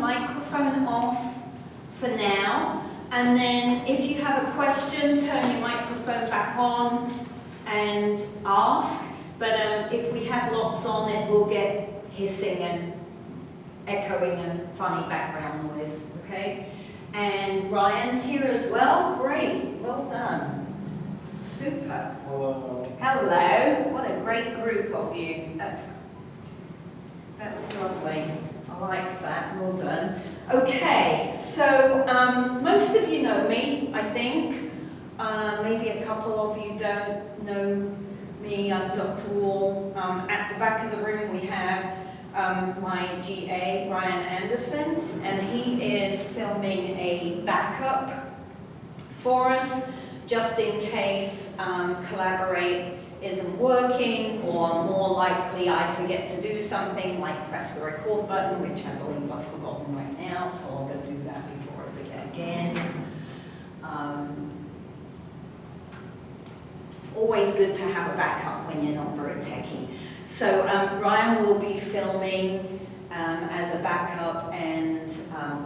microphone off for now, and then if you have a question, turn your microphone back on and ask. But if we have lots on, it will get hissing and echoing and funny background noise, okay? And Ryan's here as well. Great, well done. Super. Hello. Hello. What a great group of you. That's lovely. I like that. Well done. Okay, so most of you know me, I think. Maybe a couple of you don't know me. I'm Dr. Wall. At the back of the room we have my GA, Brian Anderson, and he is filming a backup for us, just in case Collaborate isn't working, or more likely I forget to do something like press the record button, which I believe I've forgotten right now, so I'll go do that before I forget again. Always good to have a backup when you're not very techy. So Ryan will be filming as a backup, and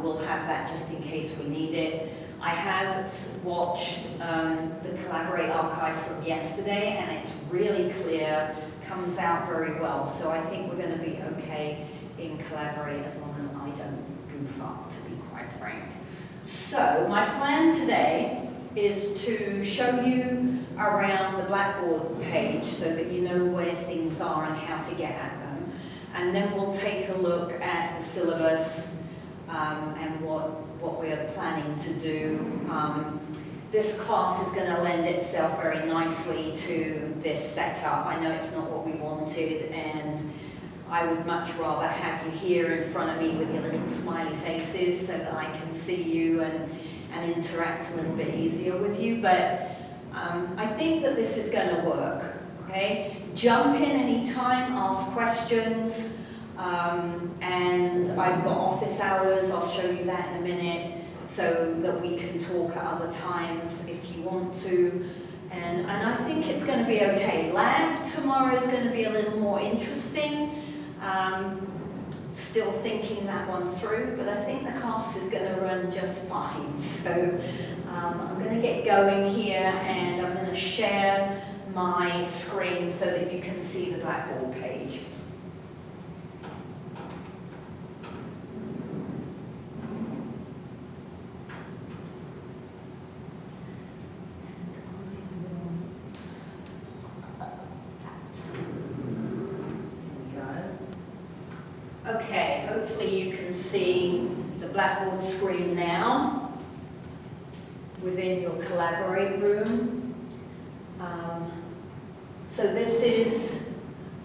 we'll have that just in case we need it. I have watched the Collaborate archive from yesterday, and it's really clear, comes out very well. So I think we're going to be okay in Collaborate as long as I don't goof up, to be quite frank. So my plan today is to show you around the Blackboard page so that you know where things are and how to get at them. And then we'll take a look at the syllabus and what we're planning to do. This class is going to lend itself very nicely to this setup. I know it's not what we wanted, and I would much rather have you here in front of me with your little smiley faces so that I can see you and interact a little bit easier with you. But I think that this is going to work, okay? Jump in anytime, ask questions, and I've got office hours, I'll show you that in a minute, so that we can talk at other times if you want to. And I think it's going to be okay. Lab tomorrow is going to be a little more interesting. Still thinking that one through, but I think the class is going to run just fine. So I'm going to get going here, and I'm going to share my screen so that you can see the Blackboard page. Okay, hopefully you can see the Blackboard screen now within your Collaborate room. So this is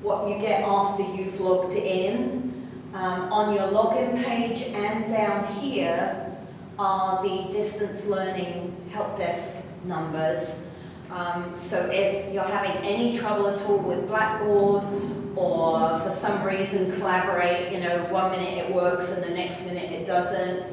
what you get after you've logged in. On your login page and down here are the distance learning help desk numbers. So if you're having any trouble at all with Blackboard, or for some reason Collaborate, you know, 1 minute it works and the next minute it doesn't,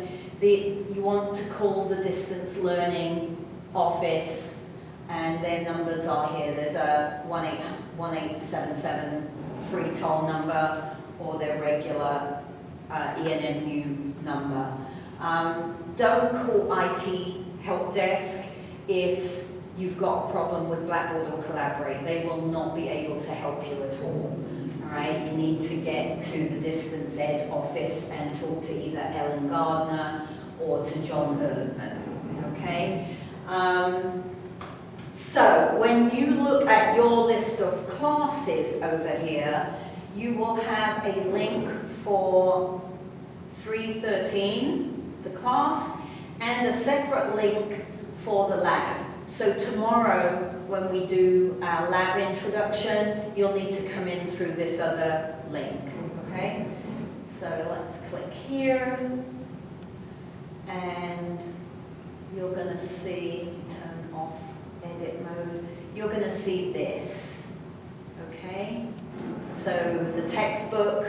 you want to call the distance learning office, and their numbers are here. There's a 1877 free toll number, or their regular ENMU number. Don't call IT help desk if you've got a problem with Blackboard or Collaborate. They will not be able to help you at all. All right, you need to get to the Distance Ed office and talk to either Ellen Gardner or to John Erdman. Okay. So when you look at your list of classes over here, you will have a link for 313, the class, and a separate link for the lab. So tomorrow, when we do our lab introduction, you'll need to come in through this other link, okay? So let's click here, and you're going to see, turn off edit mode, you're going to see this, okay? So the textbook,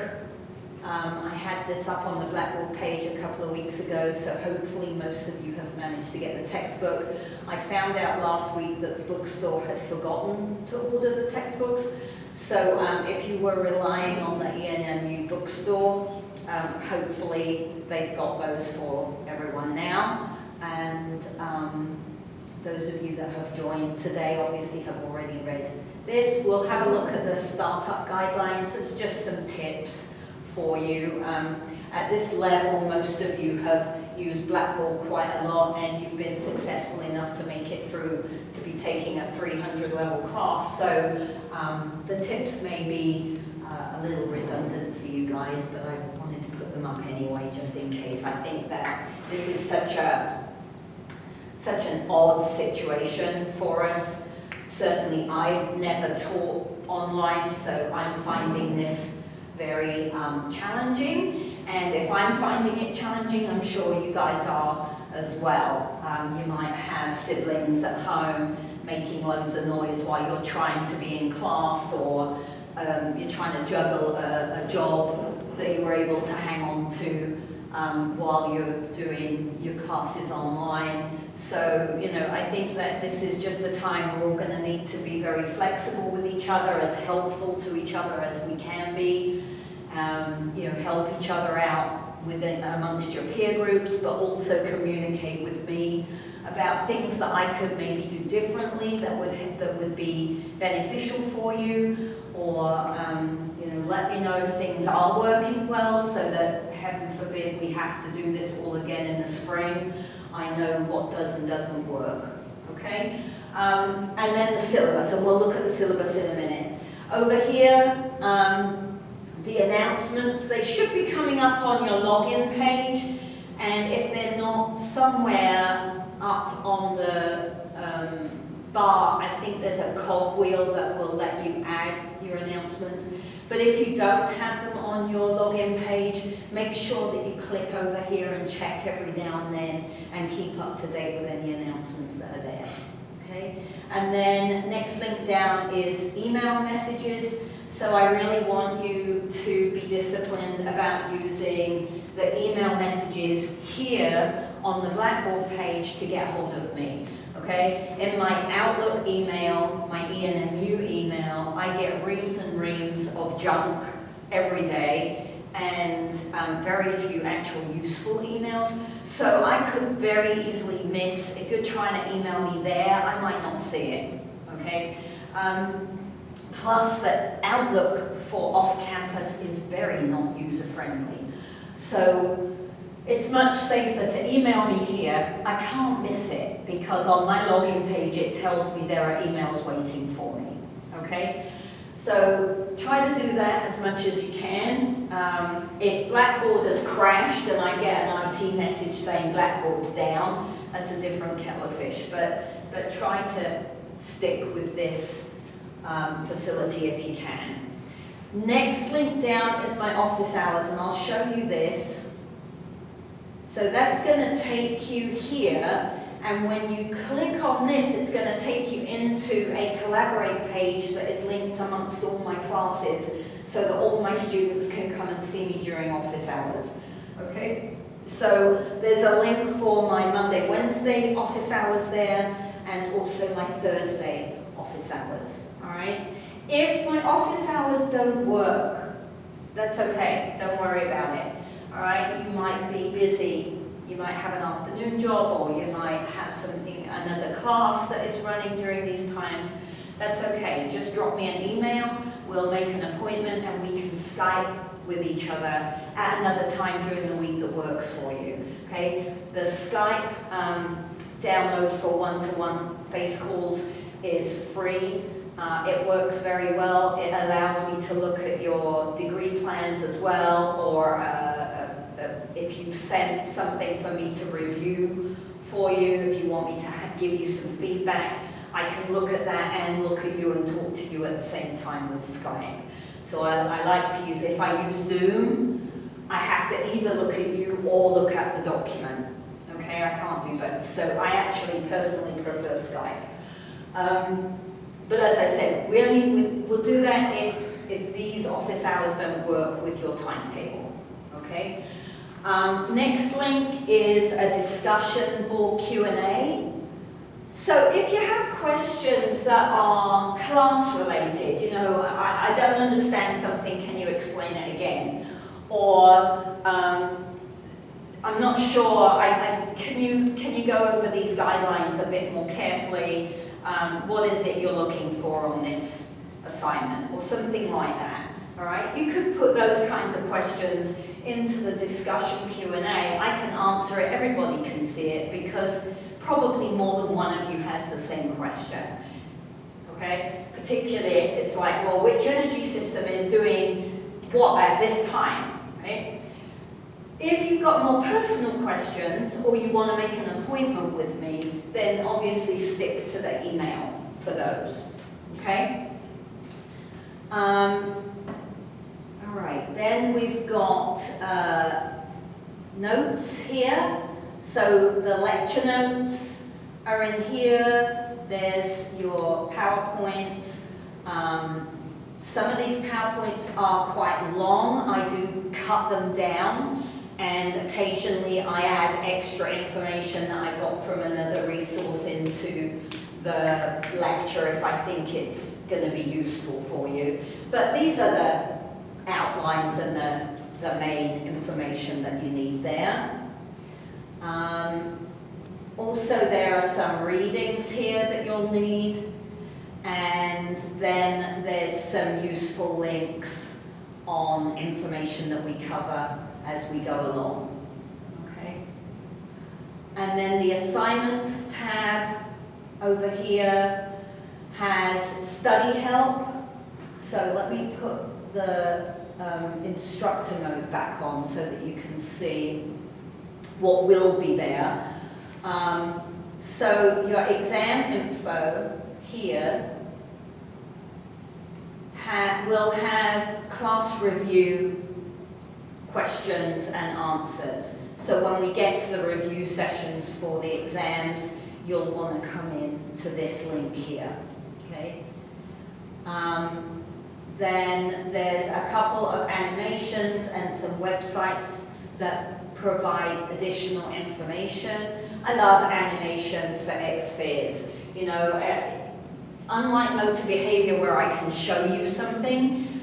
I had this up on the Blackboard page a couple of weeks ago, so hopefully most of you have managed to get the textbook. I found out last week that the bookstore had forgotten to order the textbooks, so if you were relying on the ENMU bookstore, Hopefully they've got those for everyone now. And those of you that have joined today obviously have already read this. We'll have a look at the startup guidelines. It's just some tips for you. At this level, most of you have used Blackboard quite a lot, and you've been successful enough to make it through to be taking a 300 level class. So the tips may be a little redundant for you guys, but I wanted to put them up anyway, just in case. I think that this is such an odd situation for us. Certainly, I've never taught online, so I'm finding this very challenging. And if I'm finding it challenging, I'm sure you guys are as well. You might have siblings at home making loads of noise while you're trying to be in class, or you're trying to juggle a job that you were able to hang on to while you're doing your classes online. So, you know, I think that this is just a time we're all going to need to be very flexible with each other, as helpful to each other as we can be. You know, help each other out amongst your peer groups, but also communicate with me about things that I could maybe do differently that would be beneficial for you, or you know, let me know if things are working well, so that, heaven forbid, we have to do this all again in the spring. I know what does and doesn't work. Okay, and then the syllabus, and we'll look at the syllabus in a minute. Over here. The announcements, they should be coming up on your login page, and if they're not, somewhere up on the bar, I think there's a cogwheel that will let you add your announcements. But if you don't have them on your login page, make sure that you click over here and check every now and then and keep up to date with any announcements that are there. Okay? And then next link down is email messages. So I really want you to be disciplined about using the email messages here on the Blackboard page to get hold of me. Okay? In my Outlook email, my ENMU email, I get reams and reams of junk every day, and very few actual useful emails. So I could very easily miss, if you're trying to email me there, I might not see it. Okay? Plus, that Outlook for off-campus is very not user-friendly. So it's much safer to email me here. I can't miss it, because on my login page it tells me there are emails waiting for me. Okay? So try to do that as much as you can. If Blackboard has crashed and I get an IT message saying Blackboard's down, that's a different kettle of fish. But try to stick with this facility if you can. Next link down is my office hours, and I'll show you this. So that's going to take you here, and when you click on this, it's going to take you into a Collaborate page that is linked amongst all my classes, so that all my students can come and see me during office hours. Okay? So there's a link for my Monday, Wednesday office hours there, and also my Thursday office hours. All right? If my office hours don't work, that's okay. Don't worry about it. All right? You might be busy. You might have an afternoon job, or you might have another class that is running during these times. That's okay. Just drop me an email. We'll make an appointment, and we can Skype with each other at another time during the week that works for you. Okay? The Skype download for one-to-one face calls is free. It works very well. It allows me to look at your degree plans as well, or if you've sent something for me to review for you, if you want me to give you some feedback, I can look at that and look at you and talk to you at the same time with Skype. So I like to use, if I use Zoom, I have to either look at you or look at the document. Okay, I can't do both. So I actually personally prefer Skype. But as I said, we'll do that if these office hours don't work with your timetable. Okay? Next link is a discussion board Q&A. So if you have questions that are class related, you know, I don't understand something, can you explain it again? or I'm not sure, can you go over these guidelines a bit more carefully? What is it you're looking for on this assignment, or something like that, all right? You could put those kinds of questions into the discussion Q&A. I can answer it, everybody can see it, because probably more than one of you has the same question, okay? Particularly if it's like, well, which energy system is doing what at this time, right? If you've got more personal questions, or you want to make an appointment with me, then obviously stick to the email for those, okay? All right, then we've got notes here. So the lecture notes are in here. There's your PowerPoints. Some of these PowerPoints are quite long. I do cut them down, and occasionally I add extra information that I got from another resource into the lecture if I think it's going to be useful for you. But these are the outlines and the main information that you need there. Also, there are some readings here that you'll need, and then there's some useful links on information that we cover as we go along, okay? And then the assignments tab over here has study help. So let me put the instructor mode back on so that you can see what will be there. So your exam info here will have class review questions and answers. So when we get to the review sessions for the exams, you'll want to come in to this link here, okay? Then there's a couple of animations and some websites that provide additional information. I love animations for XFIS. You know, unlike motor behavior where I can show you something,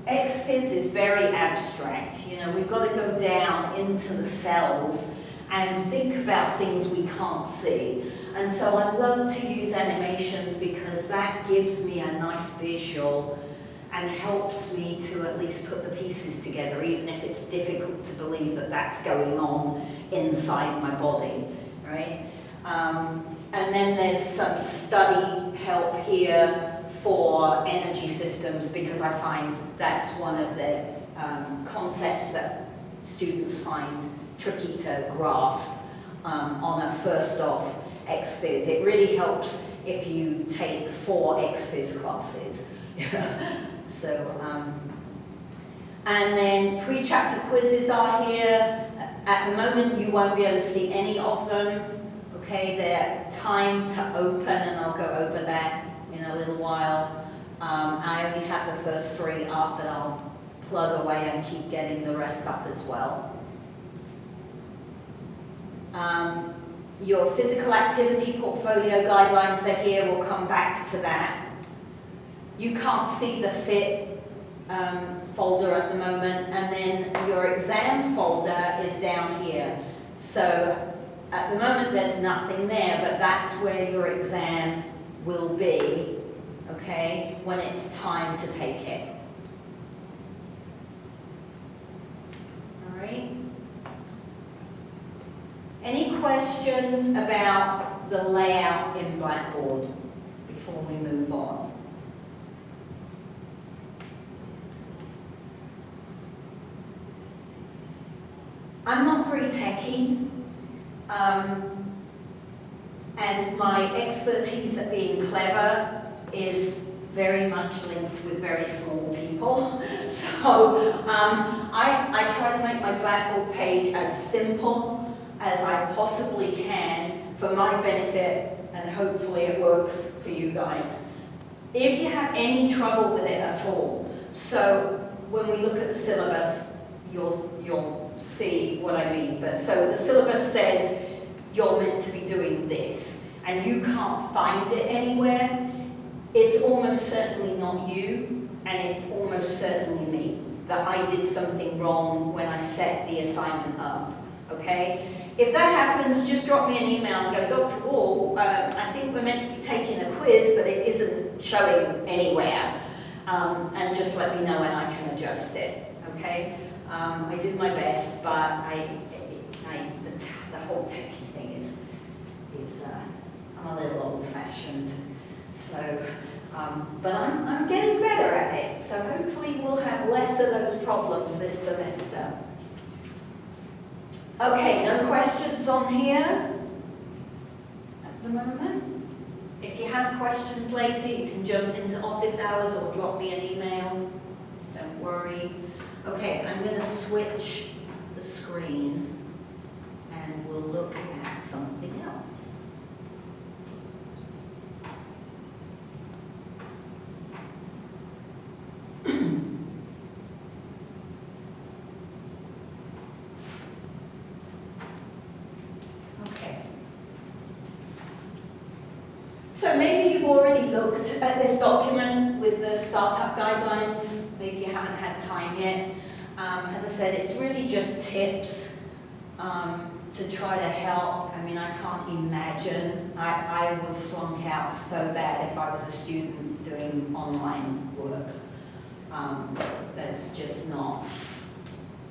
XFIS is very abstract. You know, we've got to go down into the cells and think about things we can't see. And so I love to use animations because that gives me a nice visual and helps me to at least put the pieces together, even if it's difficult to believe that that's going on inside my body, right? And then there's some study help here for energy systems, because I find that's one of the concepts that students find tricky to grasp on a first off XFIS. It really helps if you take 4 XFIS classes. So, and then pre-chapter quizzes are here. At the moment you won't be able to see any of them. Okay, they're timed to open, and I'll go over that in a little while. I only have the first 3 up, but I'll plug away and keep getting the rest up as well. Your physical activity portfolio guidelines are here. We'll come back to that. You can't see the FIT folder at the moment, and then your exam folder is down here. So at the moment there's nothing there, but that's where your exam will be, okay, when it's time to take it. All right. Any questions about the layout in Blackboard before we move on? I'm not very techy, and my expertise at being clever is very much linked with very small people. So I try to make my Blackboard page as simple as I possibly can for my benefit, and hopefully it works for you guys. If you have any trouble with it at all, so when we look at the syllabus, you'll see what I mean. But so the syllabus says you're meant to be doing this, and you can't find it anywhere, it's almost certainly not you, and it's almost certainly me. that I did something wrong when I set the assignment up, okay? If that happens, just drop me an email and go, Dr. Wall, I think we're meant to be taking a quiz, but it isn't showing anywhere. And just let me know and I can adjust it, okay? I do my best, but the whole techie thing is I'm a little old-fashioned. So, but I'm getting better at it. So hopefully we'll have less of those problems this semester. Okay, no questions on here at the moment. If you have questions later, you can jump into office hours or drop me an email. Don't worry. Okay, I'm going to switch the screen and we'll look at something else. So maybe you've already looked at this document with the startup guidelines. Maybe you haven't had time yet. As I said, it's really just tips to try to help. I mean, I can't imagine. I would flunk out so bad if I was a student doing online work. That's just not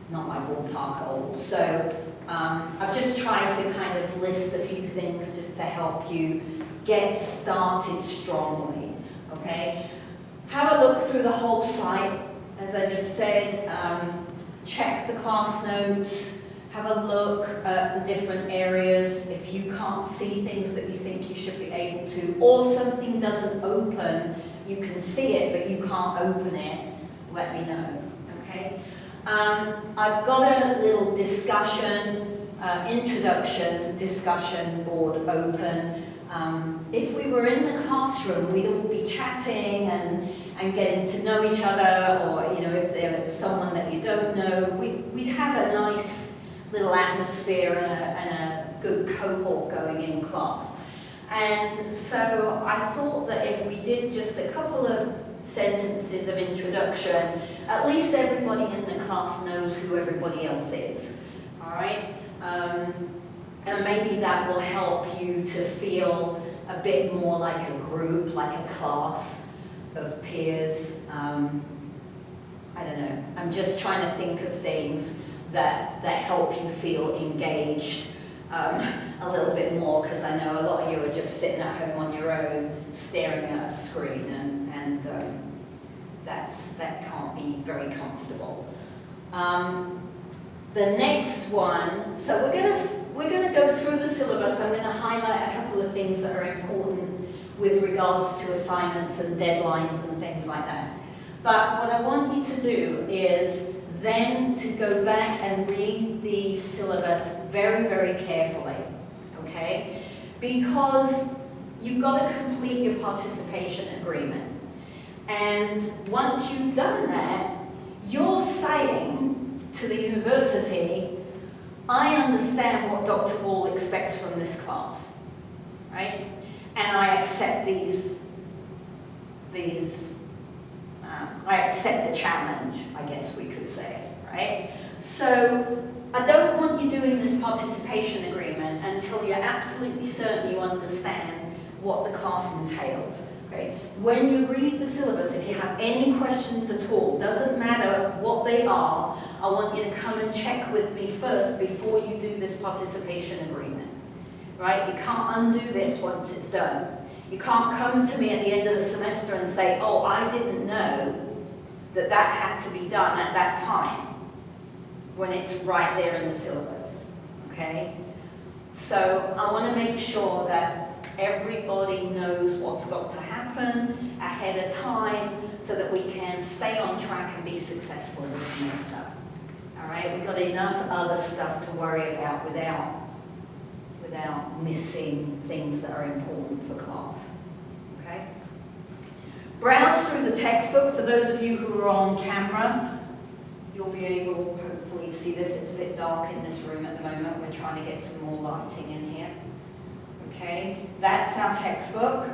my ballpark at all. So I've just tried to kind of list a few things just to help you get started strongly, okay? Have a look through the whole site, as I just said. Check the class notes, have a look at the different areas. If you can't see things that you think you should be able to, or something doesn't open, you can see it but you can't open it, let me know, okay? I've got a little discussion, introduction discussion board open. If we were in the classroom, we'd all be chatting and getting to know each other, or if there's someone that you don't know, we'd have a nice little atmosphere and a good cohort going in class. And so I thought that if we did just a couple of sentences of introduction, at least everybody in the class knows who everybody else is, all right? And maybe that will help you to feel a bit more like a group, like a class of peers. I don't know. I'm just trying to think of things that help you feel engaged a little bit more, because I know a lot of you are just sitting at home on your own, staring at a screen, and that can't be very comfortable. The next one, so we're going to go through the syllabus. I'm going to highlight a couple of things that are important with regards to assignments and deadlines and things like that. But what I want you to do is then to go back and read the syllabus very, very carefully, okay? Because you've got to complete your participation agreement. And once you've done that, you're saying to the university, I understand what Dr. Wall expects from this class, right? And I accept I accept the challenge, I guess we could say, right? So I don't want you doing this participation agreement until you're absolutely certain you understand what the class entails. Okay? When you read the syllabus, if you have any questions at all, doesn't matter what they are, I want you to come and check with me first before you do this participation agreement. Right? You can't undo this once it's done. You can't come to me at the end of the semester and say, oh, I didn't know that that had to be done at that time, when it's right there in the syllabus. Okay? So I want to make sure that everybody knows what's got to happen ahead of time so that we can stay on track and be successful this semester. All right, we've got enough other stuff to worry about without missing things that are important for class. Okay? Browse through the textbook. For those of you who are on camera, you'll be able, hopefully, to see this. It's a bit dark in this room at the moment. We're trying to get some more lighting in here. Okay, that's our textbook.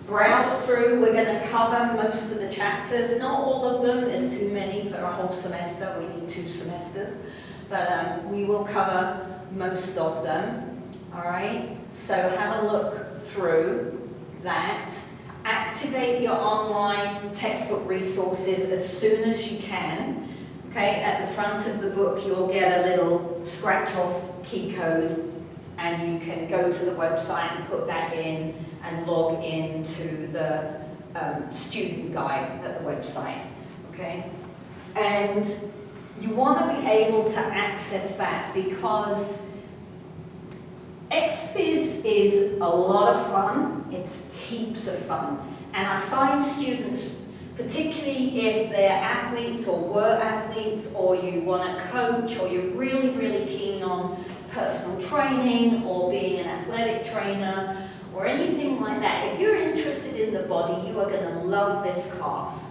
browse through. We're going to cover most of the chapters, not all of them, there's too many for a whole semester, we need 2 semesters, but we will cover most of them, all right? So have a look through that. Activate your online textbook resources as soon as you can. Okay, at the front of the book you'll get a little scratch-off key code, and you can go to the website and put that in and log into the student guide at the website, okay? And you want to be able to access that because XFIS is a lot of fun, it's heaps of fun, and I find students, particularly if they're athletes or were athletes, or you want to coach, or you're really, really keen on personal training or being an athletic trainer or anything like that, if you're interested in the body, you are going to love this class,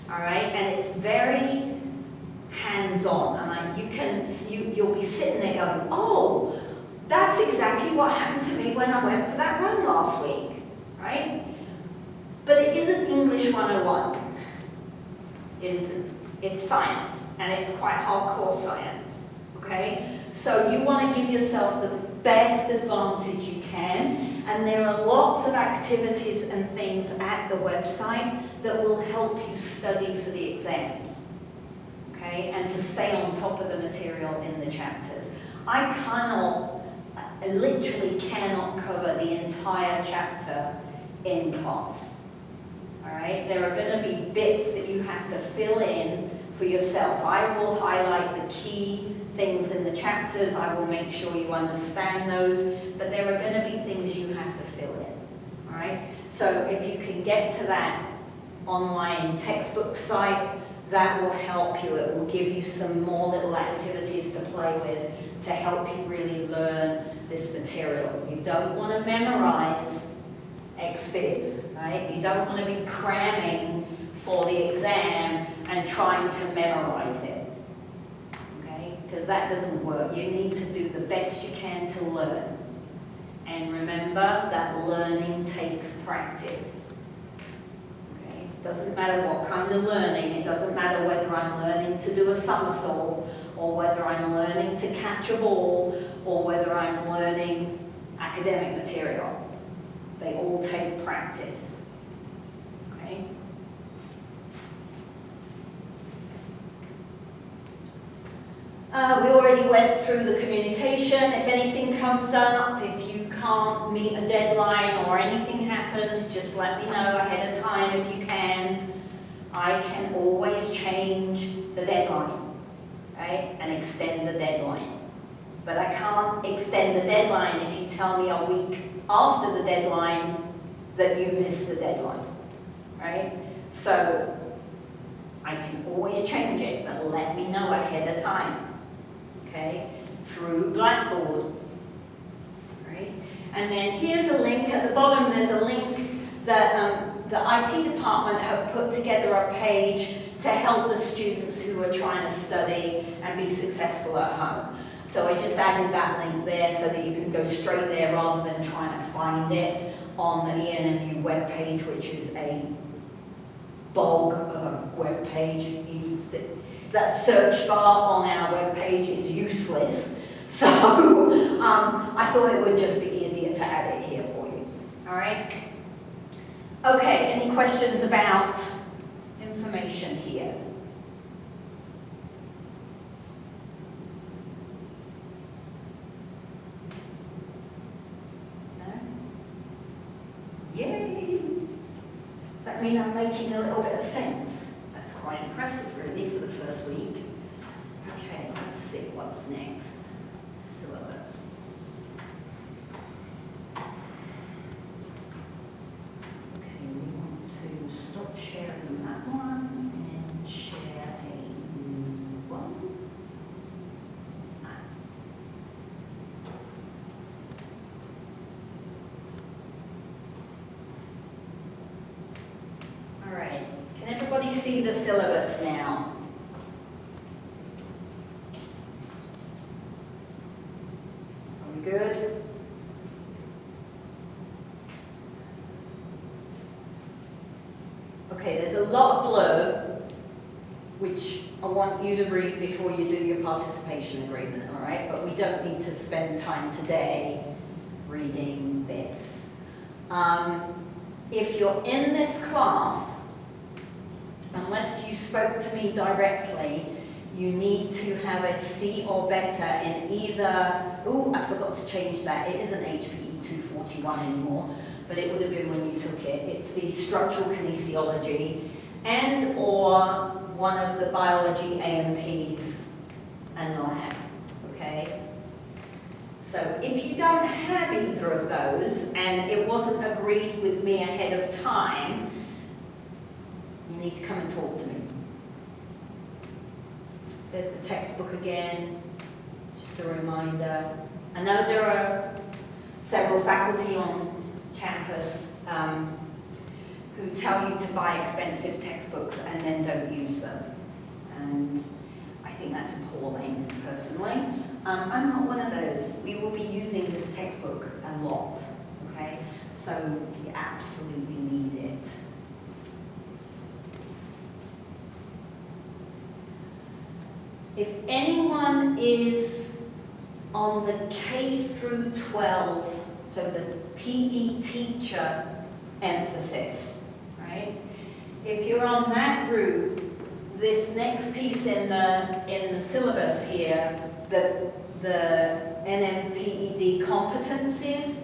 all right? And it's very hands-on, and you'll be sitting there going, oh, that's exactly what happened to me when I went for that run last week, right? But it isn't English 101. It isn't. It's science, and it's quite hardcore science, okay? So you want to give yourself the best advantage you can, and there are lots of activities and things at the website that will help you study for the exams, okay? And to stay on top of the material in the chapters. I literally cannot cover the entire chapter in class. All right, there are going to be bits that you have to fill in for yourself. I will highlight the key things in the chapters. I will make sure you understand those, but there are going to be things you have to fill in. All right, so if you can get to that online textbook site, that will help you. It will give you some more little activities to play with to help you really learn this material. You don't want to memorize XFIS, right? You don't want to be cramming for the exam and trying to memorize it, okay? Because that doesn't work. You need to do the best you can to learn. And remember that learning takes practice. Okay? Doesn't matter what kind of learning. It doesn't matter whether I'm learning to do a somersault, or whether I'm learning to catch a ball, or whether I'm learning academic material. They all take practice, okay? We already went through the communication. If anything comes up, if you can't meet a deadline or anything happens, just let me know ahead of time if you can. I can always change the deadline, right? And extend the deadline. But I can't extend the deadline if you tell me a week after the deadline that you missed the deadline, right? So I can always change it, but let me know ahead of time, okay? Through Blackboard, right? And then here's a link at the bottom. There's a link that the IT department have put together a page to help the students who are trying to study and be successful at home. So I just added that link there so that you can go straight there rather than trying to find it on the ENMU webpage, which is a bog of a webpage. That search bar on our webpage is useless. So I thought it would just be easier to add it here for you. All right? Okay, any questions about information here? Yay! Does that mean I'm making a little bit of sense? That's quite impressive, really, for the first week. Okay, let's see what's next. Syllabus. Okay, we want to stop sharing that one and share a new one. Alright, can everybody see the syllabus now? Are we good? you to read before you do your participation agreement, all right? But we don't need to spend time today reading this. If you're in this class, unless you spoke to me directly, you need to have a C or better in either, oh, I forgot to change that, it isn't HPE 241 anymore, but it would have been when you took it. It's the structural kinesiology and or one of the biology AMPs and lab, okay? So if you don't have either of those and it wasn't agreed with me ahead of time, you need to come and talk to me. There's the textbook again, just a reminder. I know there are several faculty on campus who tell you to buy expensive textbooks and then don't use them. And I think that's appalling, personally. I'm not one of those. We will be using this textbook a lot, okay? So you absolutely need it. If anyone is on the K through 12, so the PE teacher emphasis, right? If you're on that route, this next piece in the syllabus here, the NMPED competencies,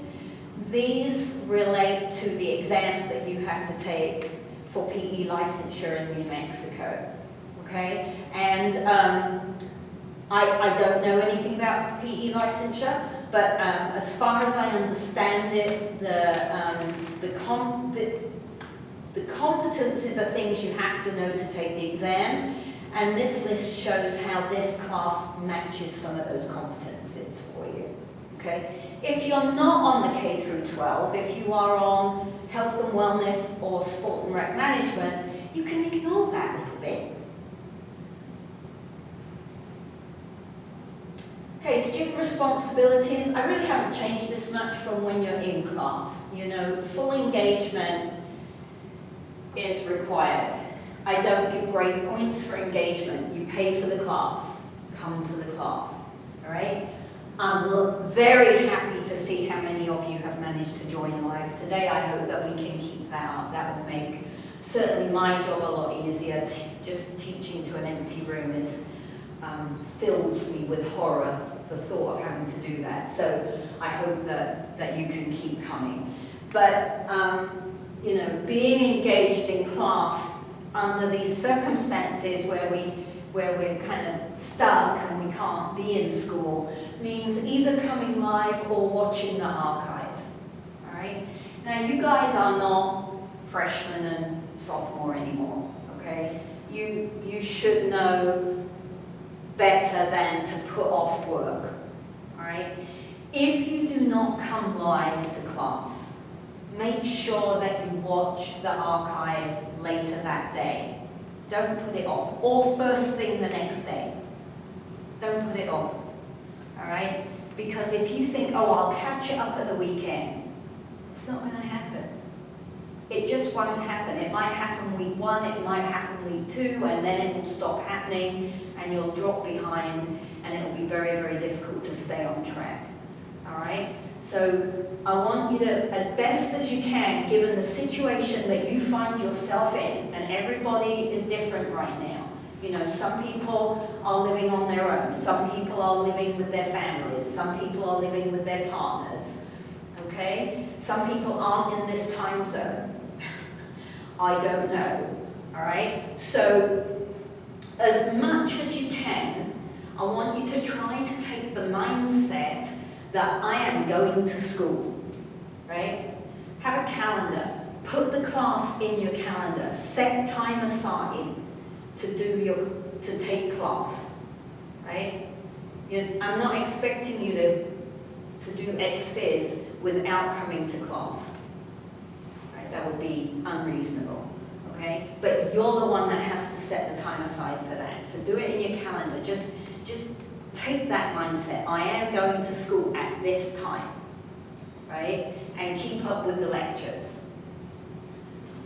these relate to the exams that you have to take for PE licensure in New Mexico, okay? And I don't know anything about PE licensure, but as far as I understand it, the competencies are things you have to know to take the exam, and this list shows how this class matches some of those competencies for you, okay? If you're not on the K through 12, if you are on health and wellness or sport and rec management, you can ignore that little bit. Okay, student responsibilities. I really haven't changed this much from when you're in class. You know, full engagement is required. I don't give grade points for engagement. You pay for the class. Come to the class, all right? I'm very happy to see how many of you have managed to join live today. I hope that we can keep that up. That will make certainly my job a lot easier. Just teaching to an empty room fills me with horror, the thought of having to do that. So I hope that you can keep coming. But you know, being engaged in class under these circumstances where we're kind of stuck and we can't be in school means either coming live or watching the archive. All right? Now you guys are not freshmen and sophomore anymore, okay? You should know better than to put off work, all right? If you do not come live to class, make sure that you watch the archive later that day. Don't put it off, or first thing the next day. Don't put it off, all right? Because if you think, oh, I'll catch it up at the weekend, it's not going to happen. It just won't happen. It might happen week 1, it might happen week 2, and then it will stop happening, and you'll drop behind, and it will be very, very difficult to stay on track, all right? So I want you to, as best as you can, given the situation that you find yourself in, and everybody is different right now. You know, some people are living on their own, some people are living with their families, some people are living with their partners, okay? Some people aren't in this time zone. I don't know, all right? So as much as you can, I want you to try to take the mindset that I am going to school, right? Have a calendar. Put the class in your calendar. Set time aside to take class, right? I'm not expecting you to do X-Phys without coming to class. Right? That would be unreasonable, okay? But you're the one that has to set the time aside for that. So do it in your calendar. Just take that mindset. I am going to school at this time, right? And keep up with the lectures,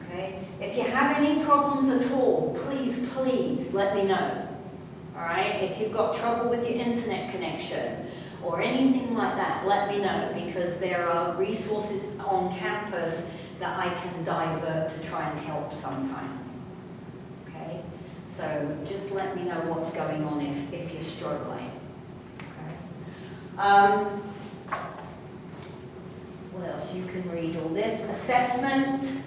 okay? If you have any problems at all, please let me know, all right? If you've got trouble with your internet connection or anything like that, let me know, because there are resources on campus that I can divert to try and help sometimes, okay? So just let me know what's going on if you're struggling, okay? What else? You can read all this. Assessment.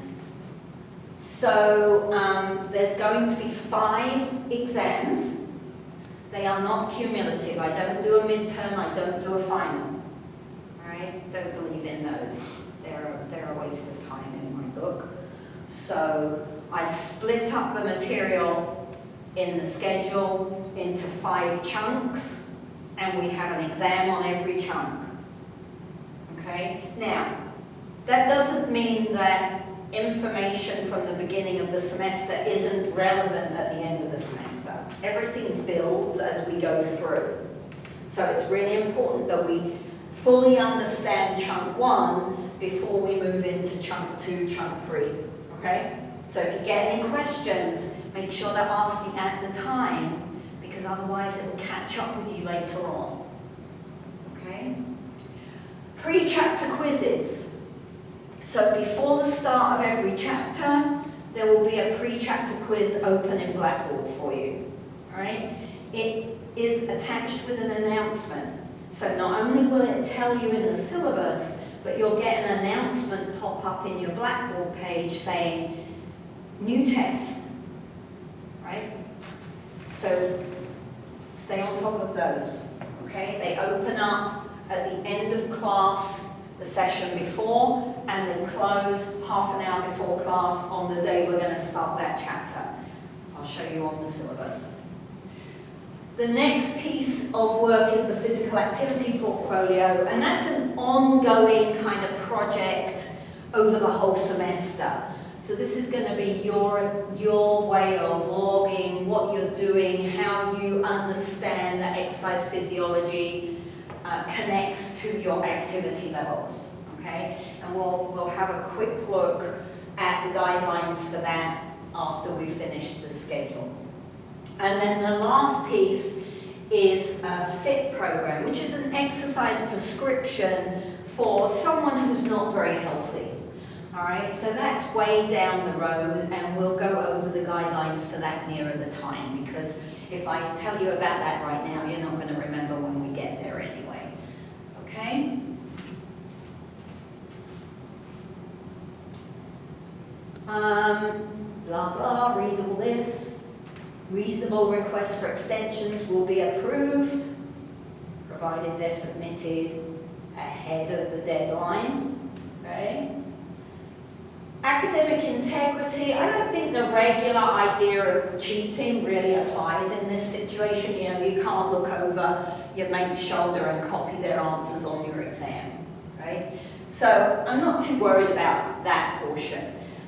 So there's going to be 5 exams. They are not cumulative. I don't do a midterm, I don't do a final. All right? Don't believe in those. They're a waste of time in my book. So I split up the material in the schedule into 5 chunks, and we have an exam on every chunk. Okay? Now, that doesn't mean that information from the beginning of the semester isn't relevant at the end of the semester. Everything builds as we go through. So it's really important that we fully understand chunk 1 before we move into chunk 2, chunk 3. Okay? So if you get any questions, make sure they're asking at the time, because otherwise it will catch up with you later on. Okay? Pre-chapter quizzes. So before the start of every chapter, there will be a pre-chapter quiz open in Blackboard for you. All right? It is attached with an announcement. So not only will it tell you in the syllabus, but you'll get an announcement pop up in your Blackboard page saying, new test. Right? So stay on top of those. Okay? They open up at the end of class, the session before, and then close half an hour before class on the day we're going to start that chapter. I'll show you on the syllabus. The next piece of work is the physical activity portfolio, and that's an ongoing kind of project over the whole semester. So this is going to be your way of logging what you're doing, how you understand that exercise physiology connects to your activity levels, okay? And we'll have a quick look at the guidelines for that after we finish the schedule. And then the last piece is a FIT program, which is an exercise prescription for someone who's not very healthy. All right, so that's way down the road, and we'll go over the guidelines for that nearer the time, because if I tell you about that right now, you're not going to remember when we get there anyway. Okay? Blah, blah, read all this. Reasonable requests for extensions will be approved, provided they're submitted ahead of the deadline. Okay? Academic integrity, I don't think the regular idea of cheating really applies in this situation. You know, you can't look over your mate's shoulder and copy their answers on your exam, right? So I'm not too worried about that portion.